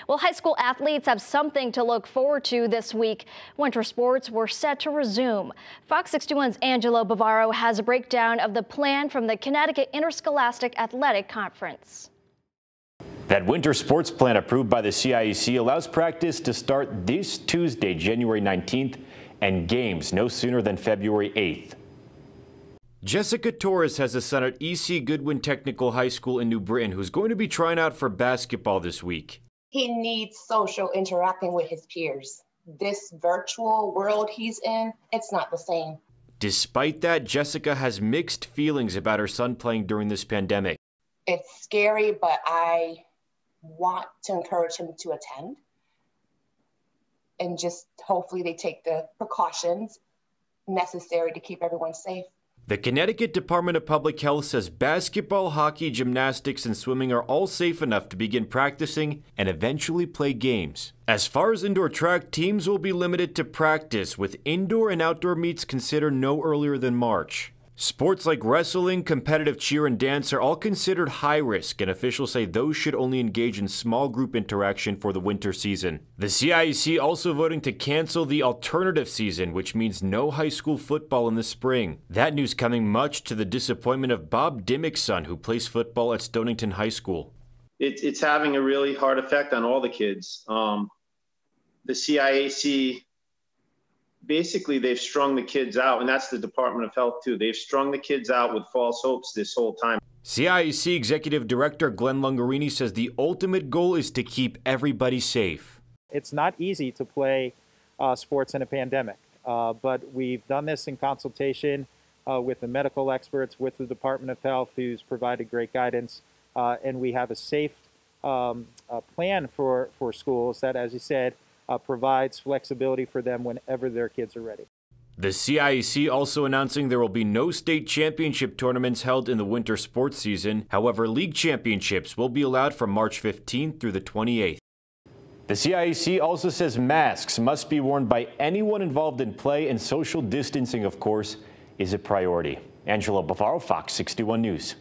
Well, high school athletes have something to look forward to this week. Winter sports were set to resume. Fox 61's Angelo Bavaro has a breakdown of the plan from the Connecticut Interscholastic Athletic Conference. That winter sports plan approved by the CIAC allows practice to start this Tuesday, January 19th, and games no sooner than February 8th. Jessica Torres has a son at E.C. Goodwin Technical High School in New Britain who's going to be trying out for basketball this week. He needs social interacting with his peers. This virtual world he's in, it's not the same. Despite that, Jessica has mixed feelings about her son playing during this pandemic. It's scary, but I want to encourage him to attend. And just hopefully they take the precautions necessary to keep everyone safe. The Connecticut Department of Public Health says basketball, hockey, gymnastics, and swimming are all safe enough to begin practicing and eventually play games. As far as indoor track, teams will be limited to practice, with indoor and outdoor meets considered no earlier than March. Sports like wrestling, competitive cheer, and dance are all considered high risk, and officials say those should only engage in small group interaction for the winter season. The CIAC also voting to cancel the alternative season, which means no high school football in the spring. That news coming much to the disappointment of Bob Dimmick's son, who plays football at Stonington High School. It's having a really hard effect on all the kids. The CIAC, basically, they've strung the kids out, and that's the Department of Health, too. They've strung the kids out with false hopes this whole time. CIAC Executive Director Glenn Lungarini says the ultimate goal is to keep everybody safe. It's not easy to play sports in a pandemic, but we've done this in consultation with the medical experts, with the Department of Health, who's provided great guidance, and we have a safe plan for schools that, as you said, provides flexibility for them whenever their kids are ready. The CIAC also announcing there will be no state championship tournaments held in the winter sports season. However, league championships will be allowed from March 15th through the 28th. The CIAC also says masks must be worn by anyone involved in play, and social distancing, of course, is a priority. Angelo Bavaro, Fox 61 News.